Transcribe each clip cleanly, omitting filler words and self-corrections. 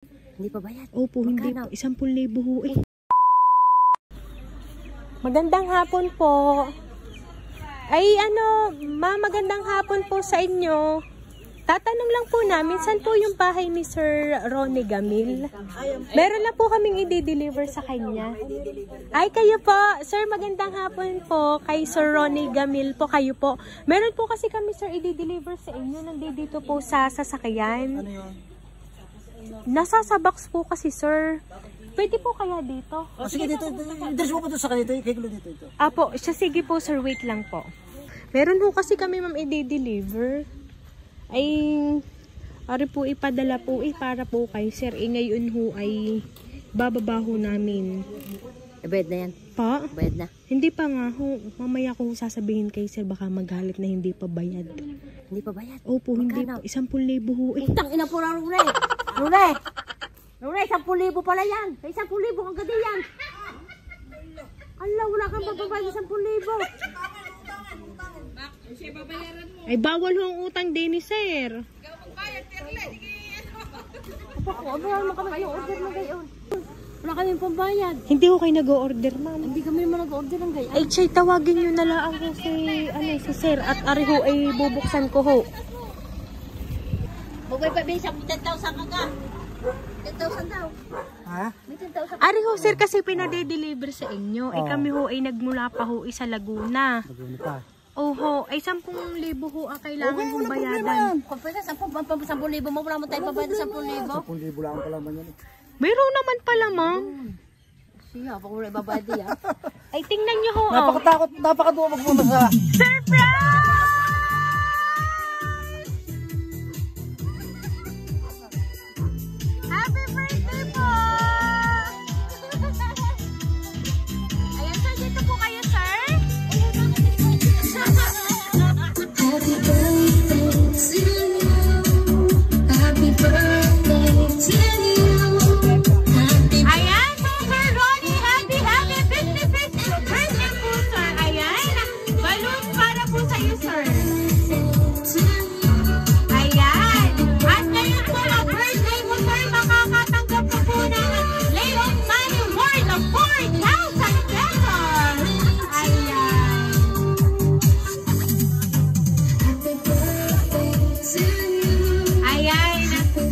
Hindi pa bayad? Opo, hindi po. 10,000 ho eh. Magandang hapon po. Ay magandang hapon po sa inyo. Tatanong lang po namin, saan po yung bahay ni Sir Ronnie Gamil? Meron lang po kaming i-deliver sa kanya. Ay, kayo po. Sir, magandang hapon po. Kay Sir Ronnie Gamil po, kayo po. Meron po kasi kami, sir, i-deliver sa inyo. Nandito po sa sasakyan. Ano yun? Nasa sa box po kasi, sir. Pwede po kaya dito? Sige, dito. Diretso mo pa sa kanito. Kigulo dito. Apo, sige po, sir. Wait lang po. Meron po kasi kami, ma'am, i-deliver. Ay, ari po ipadala po para po kay sir. Ngayon ho ay bababa ho namin. Bayad na yan? Pa? Bayad na? Hindi pa nga ho. Mamaya ko sasabihin kay sir, baka magalit na hindi pa bayad. Hindi pa bayad? Opo, hindi po. 10,000 ho eh. Utang ina po na Rune! Rune, 10,000 pala yan! 10,000 ang gadi yan! Allah, wala kang bababayad 10,000! Ay, bawal ho ang utang din ni sir. Ikaw magbayad, Perle! Ano naman kami kayo order na gayon? Wala kami pambayad. Hindi ho kayo nag-o-order, ma'am. Hindi kami naman nag-order ng gayon. Ay, chay, tawagin nyo na lang ako si sir. At ari ho ay bubuksan ko ho. Bugay pa bisa, 10,000 ka ka. 10,000 daw. Ha? May 10,000. Ari ho, sir, kasi pinade-deliver sa inyo. Eh, kami ho ay nagmula pa ho sa Laguna. Magano pa? Oho, ay 10,000 ho ang kailangan mong bayadan. Kung pwede, 10,000 mo, wala mo tayo pabayad ng 10,000. 10,000 lang pala man yan. Meron naman pala, ma'am. Siya, baka wala ibabayad niya. Ay, tingnan nyo ho. Napakatakot, napakaduwag mo sa... Surprise! Happy birthday po! Ayan, sir, dito po kayo, sir. Happy birthday to you. Happy birthday to you. Ayan, Sir Ronnie, happy 55th birthday po, sir. Ayan, balloon para po sa iyo, sir. Ayan, at ngayon po, ang birthday mo, sir, makakatanggap po po ng Leon Money Award of 4,000 pesos. Ayan. Happy birthday to you. Ayan.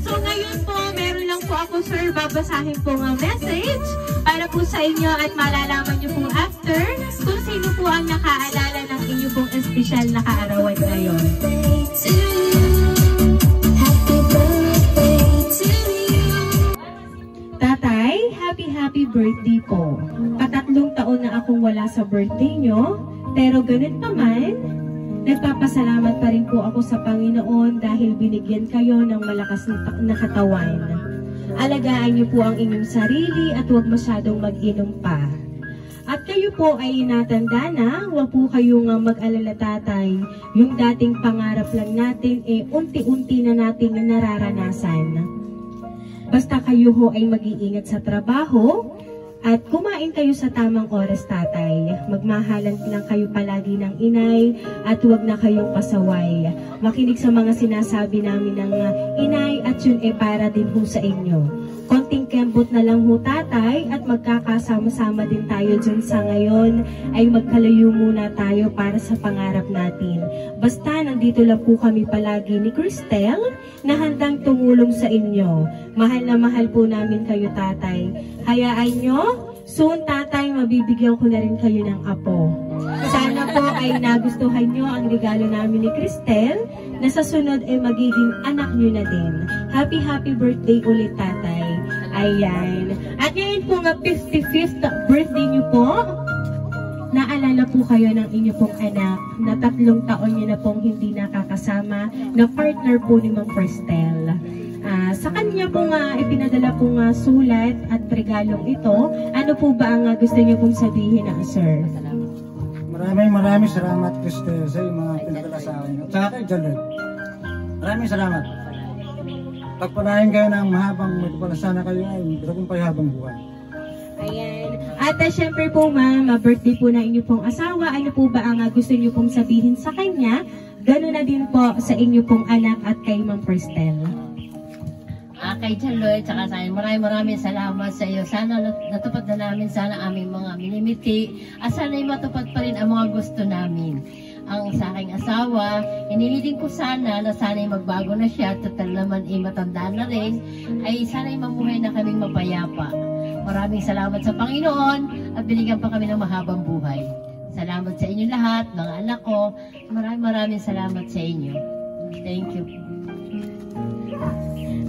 So ngayon po, meron lang po ako, sir, babasahin po ang message para po sa inyo at malalaman nyo po after kung sino po ang nakaalala ng inyo pong espesyal na kaarawan ngayon. Birthday to you. Happy birthday to you. Tatay, happy birthday po. Patatlong taon na akong wala sa birthday nyo, pero ganun pa man, nagpapasalamat pa rin po ako sa Panginoon dahil binigyan kayo ng malakas na katawan. Alagaan niyo po ang inyong sarili at huwag masyadong mag-inom pa. At kayo po ay natanda na, huwag po kayong mag-alala, tatay. Yung dating pangarap lang natin, unti-unti na nating nararanasan. Basta kayo ho ay mag-iingat sa trabaho, at kumain kayo sa tamang oras, tatay. Magmahalan lang kayo palagi ng inay at huwag na kayong pasaway. Makinig sa mga sinasabi namin ng inay at yun para din ho sa inyo. Konting kembot na lang ho, tatay, at magkakasama-sama din tayo dyan sa ngayon ay magkalayo muna tayo para sa pangarap natin. Basta nandito lang po kami palagi ni Cristel na handang tumulong sa inyo. Mahal na mahal po namin kayo, tatay. Hayaan nyo, soon, tatay, mabibigyan ko na rin kayo ng apo. Sana po ay nagustuhan nyo ang regalo namin ni Cristel na sa sunod ay magiging anak nyo na din. Happy birthday ulit, tatay. Ayan. At ngayon po nga 55th birthday nyo po, naalala po kayo ng inyo pong anak na 3 taon nyo na pong hindi nakakasama na partner po ni Ma'am Cristel. Sa kanya po nga ipinadala po nga sulat at regalong ito. Ano po ba ang gusto niyo pong sabihin na, sir? Maraming salamat, Cristel, sa mga pinadala sa akin. At saka kay Janet. Maraming salamat. Pagpalain kayo ng mahabang magpalasana kayo ay magtagumpay habang buhay. Ayan. At syempre po, ma'am, birthday po na inyo pong asawa. Ano po ba ang gusto niyo pong sabihin sa kanya? Gano'n na din po sa inyo pong anak at kay Ma'am Cristel. kay John Lloyd, tsaka sa akin. Maraming salamat sa iyo. Sana natupad na namin sana aming mga minimiti. At sana'y matupad pa rin ang mga gusto namin. Ang sa aking asawa, inilidin ko sana na sana'y magbago na siya, total naman matanda na rin, ay sana'y mamuhay na kaming mapayapa. Maraming salamat sa Panginoon at binigyan pa kami ng mahabang buhay. Salamat sa inyo lahat, mga anak ko. Maraming salamat sa inyo. Thank you.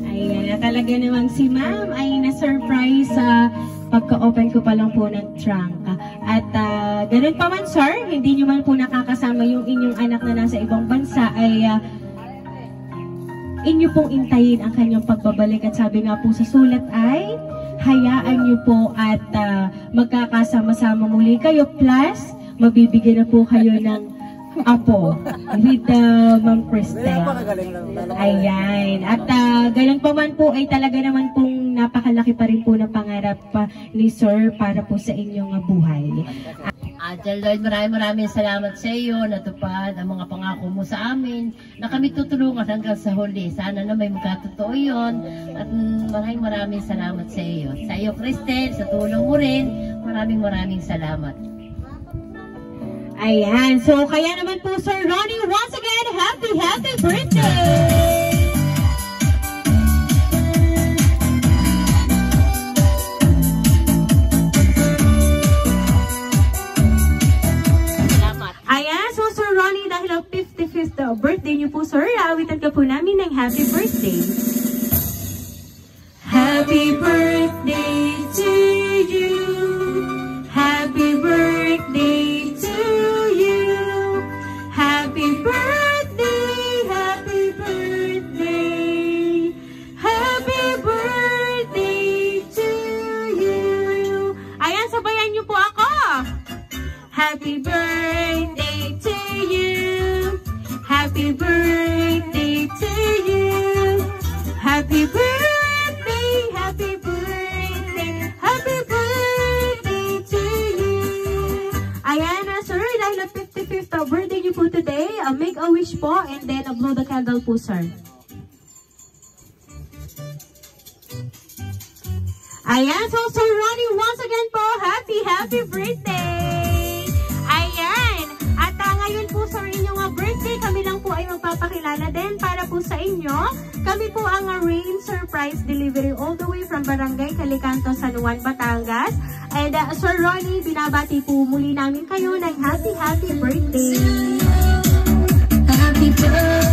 Ayan, talaga namang si ma'am ay na-surprise sa pagka-open ko pa lang po ng trunk. At ganun pa man sir, hindi nyo man po nakakasama yung inyong anak na nasa ibang bansa ay inyo pong intayin ang kanyang pagbabalik. At sabi nga po sa sulat ay hayaan nyo po at magkakasama-sama muli kayo, plus mabibigyan na po kayo ng apo with Ma'am Cristel. Ayan. At ganun pa man po ay talaga naman pong napakalaki pa rin po ng pangarap ni Sir para po sa inyong buhay. John Lloyd, maraming salamat sa iyo. Natupad ang mga pangako mo sa amin na kami tutulungan hanggang sa huli. Sana na may magkatotoo yun. At maraming salamat sa iyo. Sa iyo, Cristel, sa tulong mo rin. Maraming salamat. Ayan. So, kaya naman po, Sir Ronnie, once again, happy birthday! Ayan, so Sir Ronnie, dahil ang 55th birthday niyo po, sir, aawitan ka po namin ng happy birthday. Happy birthday to you. Happy birthday to you. Happy birthday, happy birthday. Happy birthday to you. Ayan, sabayan niyo po ako. Happy birthday to you. Happy birthday to you. Happy birthday, happy birthday, happy birthday to you. Ayan na sir, dahil ang 55th birthday niyo po today, make a wish po and then blow the candle po sir. Ayan, so Sir Ronnie, once again po, happy birthday! Ayan, at ngayon po sa inyong birthday, kami lang po ay magpapakilala din para po sa inyo. Kami po ang Rain Surprise Delivery all the way from Barangay Calicanto, San Juan, Batangas. And Sir Ronnie, binabati po muli namin kayo ng happy birthday! Happy birthday.